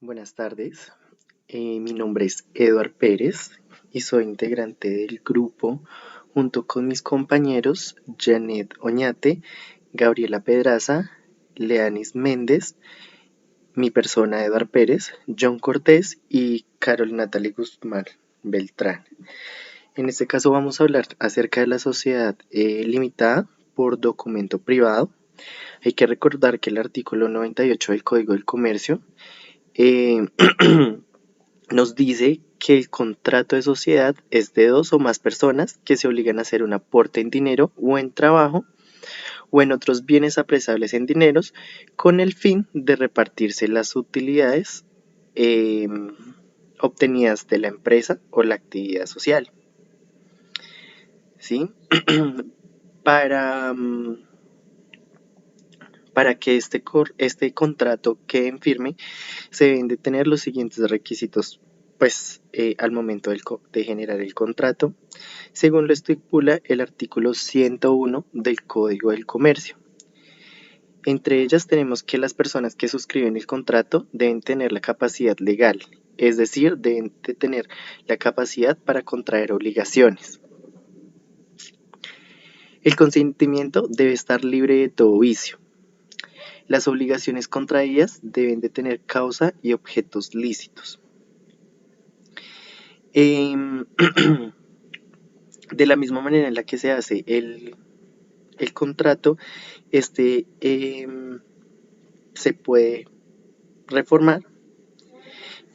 Buenas tardes, mi nombre es Eduard Pérez y soy integrante del grupo junto con mis compañeros Janet Oñate, Gabriela Pedraza, Leanis Méndez, mi persona Eduard Pérez, John Cortés y Carol Natalie Guzmán Beltrán. En este caso vamos a hablar acerca de la sociedad limitada por documento privado. Hay que recordar que el artículo 98 del Código del Comercio eh, nos dice que el contrato de sociedad es de dos o más personas que se obligan a hacer un aporte en dinero o en trabajo o en otros bienes apresables en dineros con el fin de repartirse las utilidades eh, obtenidas de la empresa o la actividad social. ¿Sí? Para, para que este contrato quede en firme, se deben de tener los siguientes requisitos, pues al momento de generar el contrato, según lo estipula el artículo 101 del Código del Comercio. Entre ellas tenemos que las personas que suscriben el contrato deben tener la capacidad legal, es decir, deben de tener la capacidad para contraer obligaciones. El consentimiento debe estar libre de todo vicio. Las obligaciones contraídas deben de tener causa y objetos lícitos. De la misma manera en la que se hace el contrato, se puede reformar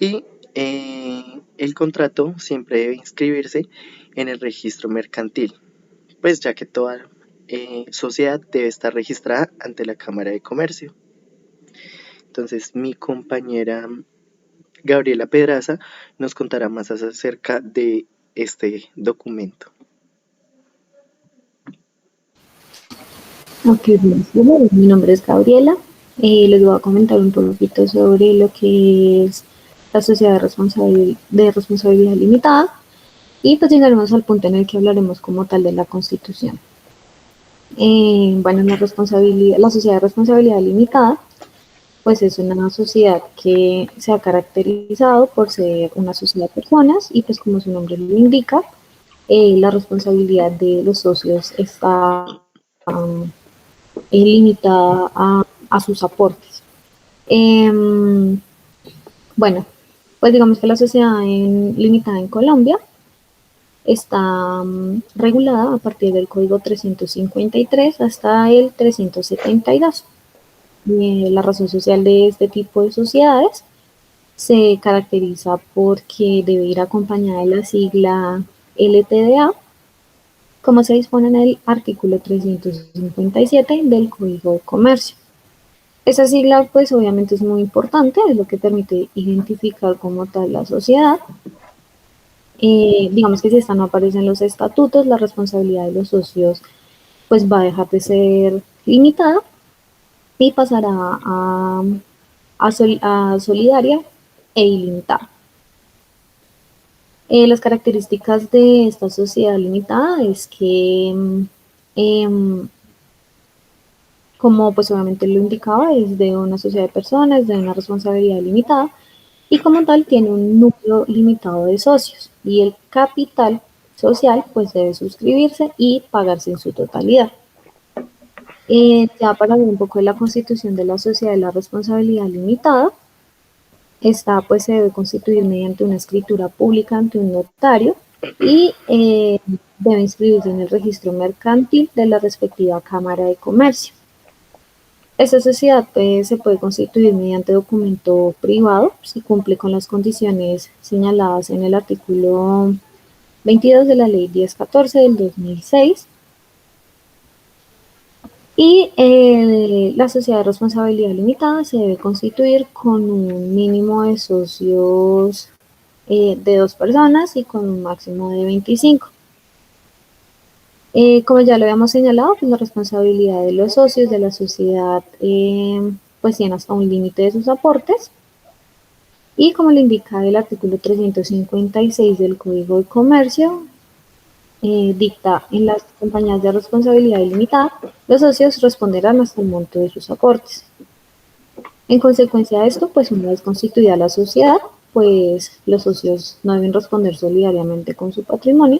y el contrato siempre debe inscribirse en el registro mercantil, pues ya que toda sociedad debe estar registrada ante la Cámara de Comercio. Entonces mi compañera Gabriela Pedraza nos contará más acerca de este documento. Ok, mi nombre es Gabriela. Les voy a comentar un poquito sobre lo que es la sociedad de responsabilidad limitada y pues llegaremos al punto en el que hablaremos como tal de la Constitución. Bueno, la sociedad de responsabilidad limitada pues es una sociedad que se ha caracterizado por ser una sociedad de personas y pues como su nombre lo indica, la responsabilidad de los socios está limitada a sus aportes. Bueno, pues digamos que la sociedad limitada en Colombia está regulada a partir del Código 353 hasta el 372. La razón social de este tipo de sociedades se caracteriza porque debe ir acompañada de la sigla LTDA, como se dispone en el artículo 357 del Código de Comercio. Esa sigla pues obviamente es muy importante, es lo que permite identificar como tal la sociedad. Digamos que si esta no aparece en los estatutos, la responsabilidad de los socios pues va a dejar de ser limitada y pasará a solidaria e ilimitada. Las características de esta sociedad limitada es que, como pues obviamente lo indicaba, es de una sociedad de personas, de una responsabilidad limitada, y como tal tiene un número limitado de socios, y el capital social pues debe suscribirse y pagarse en su totalidad. Ya para ver un poco de la constitución de la sociedad de la responsabilidad limitada, esta pues se debe constituir mediante una escritura pública ante un notario y debe inscribirse en el registro mercantil de la respectiva Cámara de Comercio. Esta sociedad se puede constituir mediante documento privado si cumple con las condiciones señaladas en el artículo 22 de la Ley 1014 del 2006. Y la sociedad de responsabilidad limitada se debe constituir con un mínimo de socios de 2 personas y con un máximo de 25. Como ya lo habíamos señalado, pues la responsabilidad de los socios de la sociedad pues tiene hasta un límite de sus aportes. Y como lo indica el artículo 356 del Código de Comercio, dicta en las compañías de responsabilidad ilimitada, los socios responderán hasta el monto de sus aportes. En consecuencia de esto, pues una vez constituida la sociedad, pues los socios no deben responder solidariamente con su patrimonio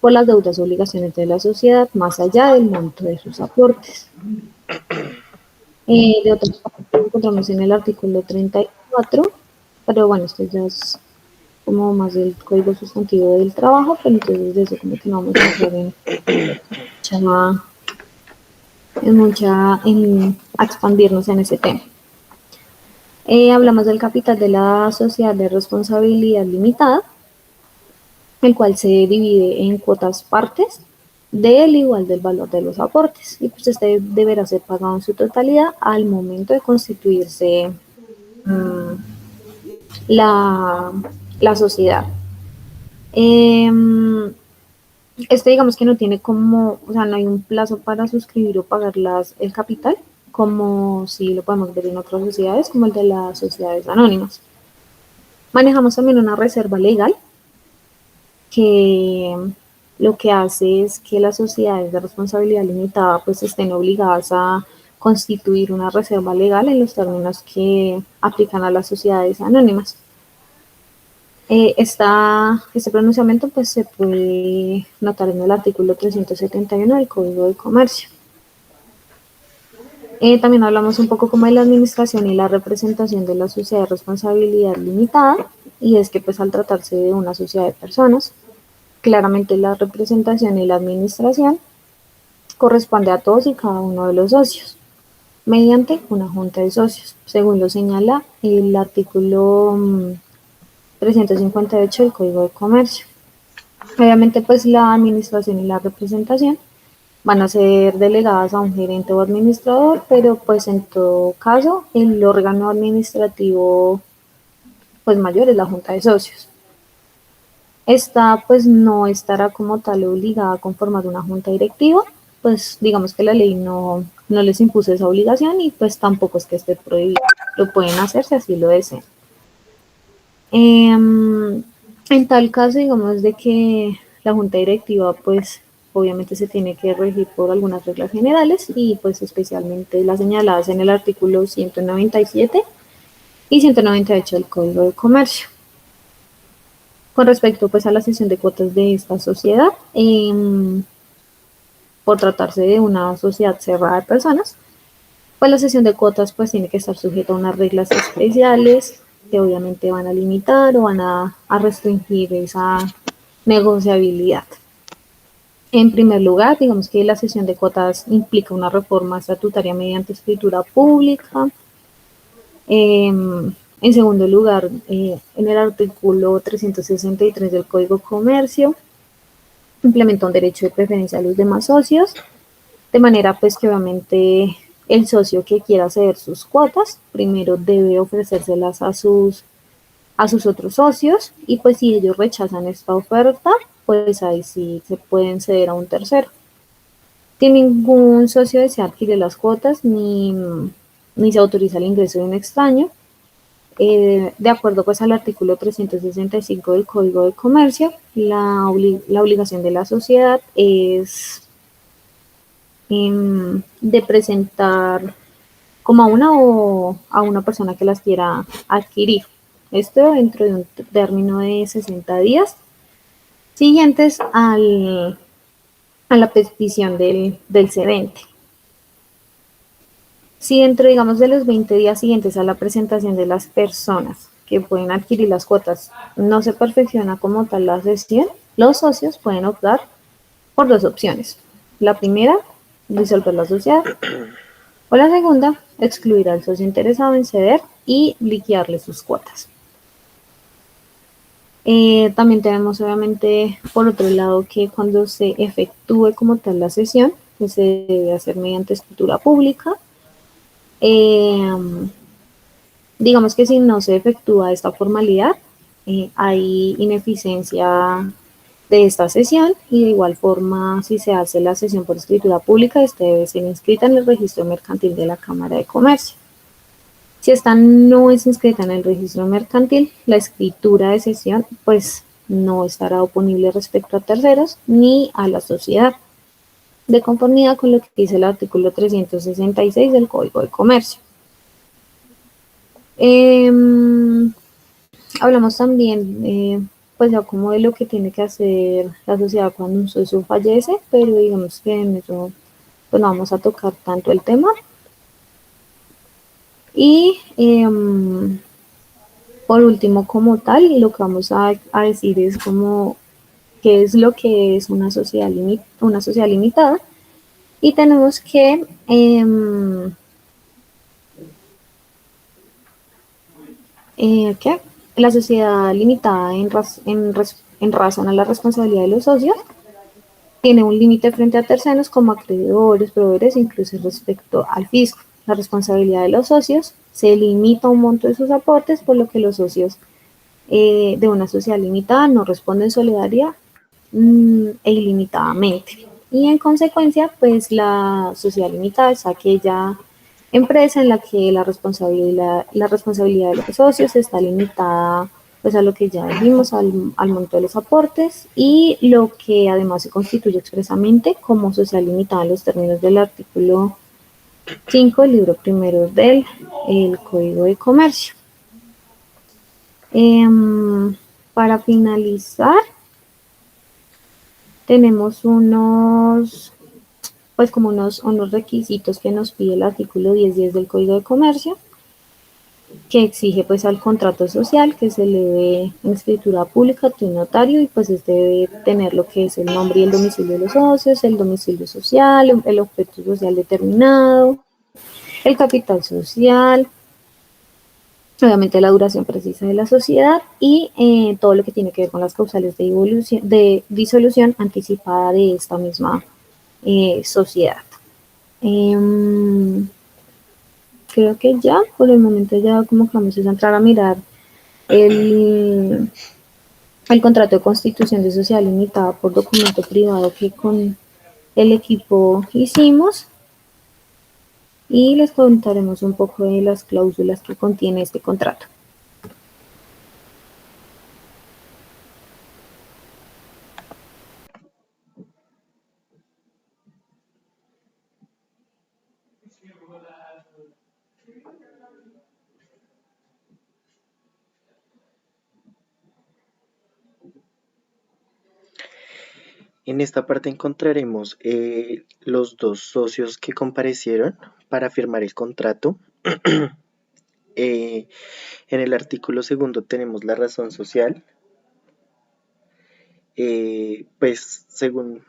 por las deudas o obligaciones de la sociedad más allá del monto de sus aportes. De otra parte, encontramos en el artículo 34, pero bueno, esto ya es como más del código sustantivo del trabajo, pero entonces de eso como que no vamos a entrar en a expandirnos en ese tema. Hablamos del capital de la sociedad de responsabilidad limitada, el cual se divide en cuotas partes del igual del valor de los aportes, y pues este deberá ser pagado en su totalidad al momento de constituirse la, la sociedad. Este digamos que no tiene como, o sea, no hay un plazo para suscribir o pagar el capital, como si lo podemos ver en otras sociedades, como el de las sociedades anónimas. Manejamos también una reserva legal que lo que hace es que las sociedades de responsabilidad limitada pues estén obligadas a constituir una reserva legal en los términos que aplican a las sociedades anónimas. Este pronunciamiento pues se puede notar en el artículo 371 del Código de Comercio. También hablamos un poco como de la administración y la representación de la sociedad de responsabilidad limitada, y es que pues al tratarse de una sociedad de personas, claramente la representación y la administración corresponde a todos y cada uno de los socios, mediante una junta de socios, según lo señala el artículo 358 del Código de Comercio. Obviamente, pues la administración y la representación van a ser delegadas a un gerente o administrador, pero pues en todo caso el órgano administrativo pues mayor es la junta de socios. Esta pues no estará como tal obligada a conformar una junta directiva, pues digamos que la ley no les impuso esa obligación y pues tampoco es que esté prohibido, lo pueden hacer si así lo desean. En tal caso, digamos de que la junta directiva pues obviamente se tiene que regir por algunas reglas generales y pues especialmente las señaladas en el artículo 197 y 198 del Código de Comercio. Con respecto pues a la cesión de cuotas de esta sociedad, por tratarse de una sociedad cerrada de personas, pues la cesión de cuotas pues tiene que estar sujeta a unas reglas especiales que obviamente van a limitar o van a restringir esa negociabilidad. En primer lugar, digamos que la cesión de cuotas implica una reforma estatutaria mediante escritura pública. En segundo lugar, en el artículo 363 del Código de Comercio, implementa un derecho de preferencia a los demás socios, de manera pues que obviamente el socio que quiera ceder sus cuotas, primero debe ofrecérselas a sus otros socios, y pues si ellos rechazan esta oferta, pues ahí sí se pueden ceder a un tercero. Si ningún socio desea adquirir las cuotas ni se autoriza el ingreso de un extraño, de acuerdo pues al artículo 365 del Código de Comercio, la obligación de la sociedad es de presentar como a una o a una persona que las quiera adquirir. Esto dentro de un término de 60 días siguientes a la petición del cedente. Si dentro, digamos, de los 20 días siguientes a la presentación de las personas que pueden adquirir las cuotas no se perfecciona como tal la cesión, los socios pueden optar por dos opciones. La primera, disolver la sociedad, o la segunda, excluir al socio interesado en ceder y liquidarle sus cuotas. También tenemos obviamente por otro lado que cuando se efectúe como tal la cesión, pues se debe hacer mediante escritura pública. Digamos que si no se efectúa esta formalidad, hay ineficiencia de esta cesión, y de igual forma si se hace la cesión por escritura pública, este debe ser inscrita en el registro mercantil de la Cámara de Comercio. Si esta no es inscrita en el registro mercantil, la escritura de cesión pues no estará oponible respecto a terceros ni a la sociedad, de conformidad con lo que dice el artículo 366 del Código de Comercio. Em, Hablamos también, pues ya como de lo que tiene que hacer la sociedad cuando un socio fallece, pero digamos que en eso pues no vamos a tocar tanto el tema. Y por último, como tal, lo que vamos a decir es como qué es lo que es una sociedad limitada. Y tenemos que ¿qué? La sociedad limitada en razón a la responsabilidad de los socios tiene un límite frente a terceros como acreedores, proveedores, incluso respecto al fisco. La responsabilidad de los socios se limita a un monto de sus aportes, por lo que los socios de una sociedad limitada no responden solidaria e ilimitadamente. Y en consecuencia, pues la sociedad limitada es aquella empresa en la que la responsabilidad de los socios está limitada pues a lo que ya dijimos, al monto de los aportes y lo que además se constituye expresamente como sociedad limitada en los términos del artículo 5 del libro primero del el Código de Comercio. Para finalizar, tenemos unos requisitos que nos pide el artículo 10.10 del Código de Comercio, que exige pues al contrato social que se le dé en escritura pública ante un notario y pues este debe tener lo que es el nombre y el domicilio de los socios, el domicilio social, el objeto social determinado, el capital social, obviamente la duración precisa de la sociedad y todo lo que tiene que ver con las causales de disolución anticipada de esta misma sociedad. Eh, Creo que ya, por el momento ya como que vamos a entrar a mirar el, el contrato de constitución de sociedad limitada por documento privado que con el equipo hicimos y les contaremos un poco de las cláusulas que contiene este contrato. En esta parte encontraremos los dos socios que comparecieron para firmar el contrato. Eh, en el artículo segundo tenemos la razón social. Pues según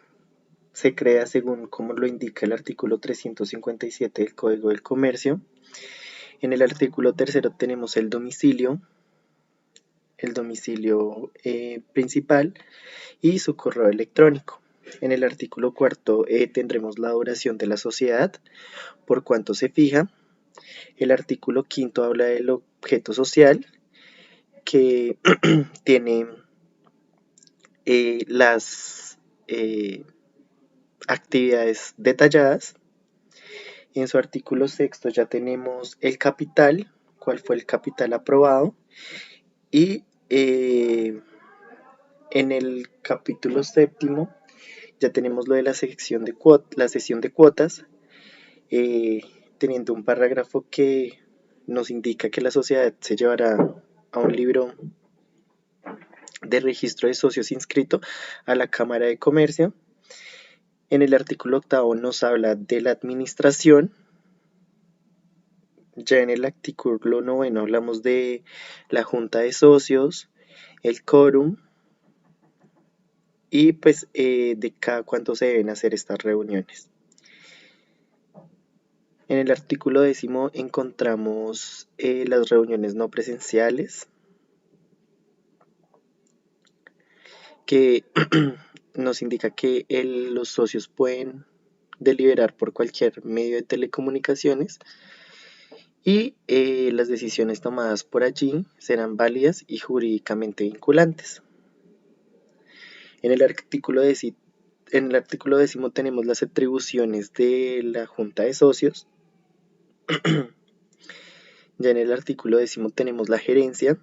se crea según como lo indica el artículo 357 del Código del Comercio. En el artículo tercero tenemos el domicilio principal y su correo electrónico. En el artículo cuarto tendremos la duración de la sociedad, por cuánto se fija. El artículo quinto habla del objeto social, que tiene las actividades detalladas. En su artículo sexto ya tenemos el capital, cuál fue el capital aprobado. Y en el capítulo séptimo ya tenemos lo de la sección de la sesión de cuotas, eh, teniendo un parágrafo que nos indica que la sociedad se llevará a un libro de registro de socios inscrito a la Cámara de Comercio. En el artículo octavo nos habla de la administración. Ya en el artículo noveno hablamos de la junta de socios, el quórum y pues de cada cuánto se deben hacer estas reuniones. En el artículo décimo encontramos las reuniones no presenciales, que nos indica que los socios pueden deliberar por cualquier medio de telecomunicaciones y las decisiones tomadas por allí serán válidas y jurídicamente vinculantes. En el artículo décimo tenemos las atribuciones de la Junta de Socios. Ya en el artículo décimo tenemos la gerencia.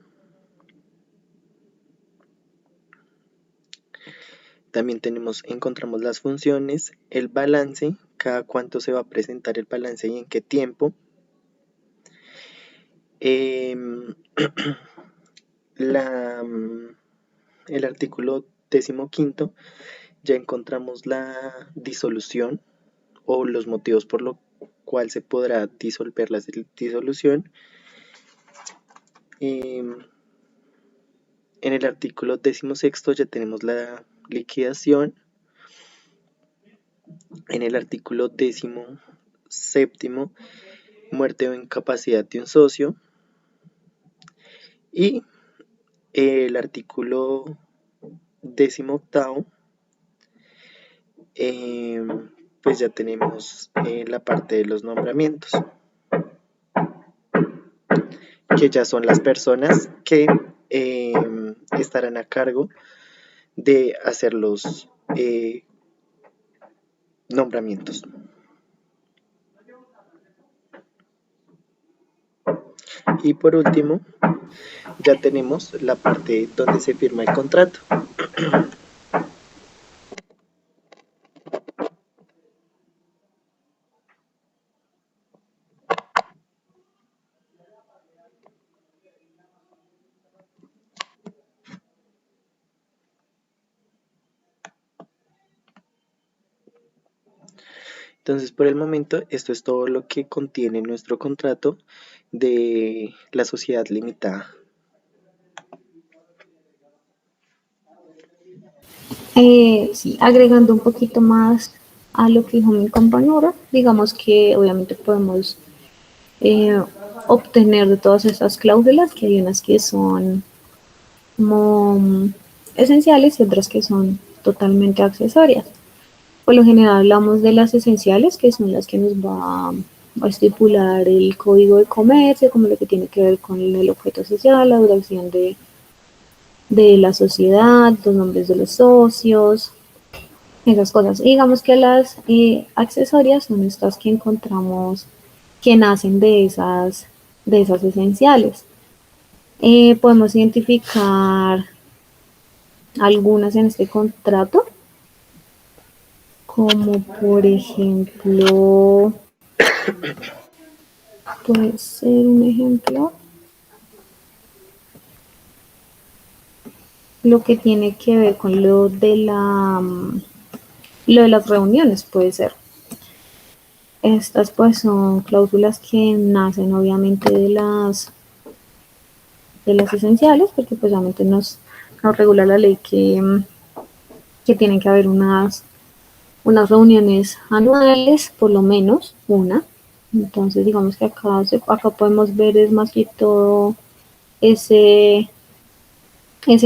También encontramos las funciones, el balance, cada cuánto se va a presentar el balance y en qué tiempo. Em, el artículo 15 ya encontramos la disolución o los motivos por los cuales se podrá disolver la disolución. En el artículo 16 ya tenemos la liquidación. En el artículo 17, muerte o incapacidad de un socio. Y el artículo 18, pues ya tenemos la parte de los nombramientos, que ya son las personas que estarán a cargo de hacer los nombramientos. Y por último, ya tenemos la parte donde se firma el contrato. Entonces, por el momento, esto es todo lo que contiene nuestro contrato de la sociedad limitada. Sí, agregando un poquito más a lo que dijo mi compañero, digamos que obviamente podemos obtener de todas esas cláusulas, que hay unas que son como esenciales y otras que son totalmente accesorias. Por lo general hablamos de las esenciales, que son las que nos va a estipular el código de comercio, como lo que tiene que ver con el objeto social, la duración de la sociedad, los nombres de los socios, esas cosas. Y digamos que las accesorias son estas que encontramos que nacen de esas esenciales. Podemos identificar algunas en este contrato, como por ejemplo, puede ser un ejemplo, lo que tiene que ver con lo de las reuniones, puede ser. Estas pues son cláusulas que nacen obviamente de las esenciales, porque pues obviamente nos regula la ley que tienen que haber unas reuniones anuales, por lo menos una. Entonces digamos que acá podemos ver es más que todo ese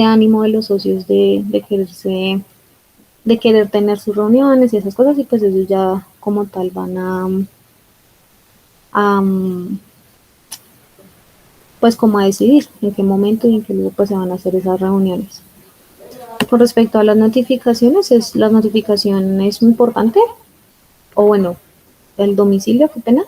ánimo de los socios de querer tener sus reuniones y esas cosas, y pues ellos ya como tal van a pues como a decidir en qué momento y en qué lugar pues se van a hacer esas reuniones. Con respecto a las notificaciones, la notificación es importante, o bueno, el domicilio, qué pena,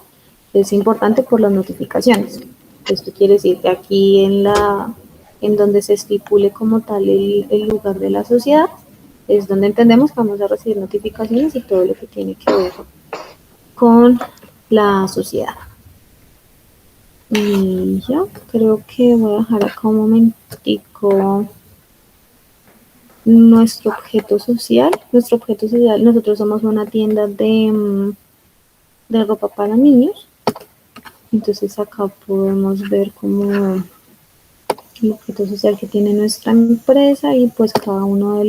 es importante por las notificaciones. Esto quiere decir que aquí en donde se estipule como tal el lugar de la sociedad, es donde entendemos que vamos a recibir notificaciones y todo lo que tiene que ver con la sociedad. Y ya, creo que voy a dejar acá un momentico nuestro objeto social. Nosotros somos una tienda de ropa para niños. Entonces acá podemos ver como el objeto social que tiene nuestra empresa y pues cada uno de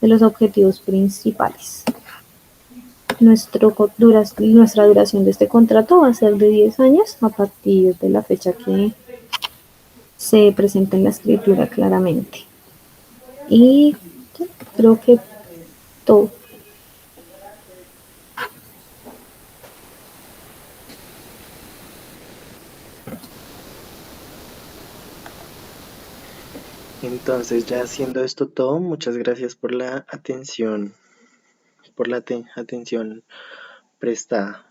los objetivos principales. Nuestra duración de este contrato va a ser de 10 años a partir de la fecha que se presenta en la escritura claramente. Y creo que todo. Entonces, ya haciendo esto todo, muchas gracias por la atención prestada.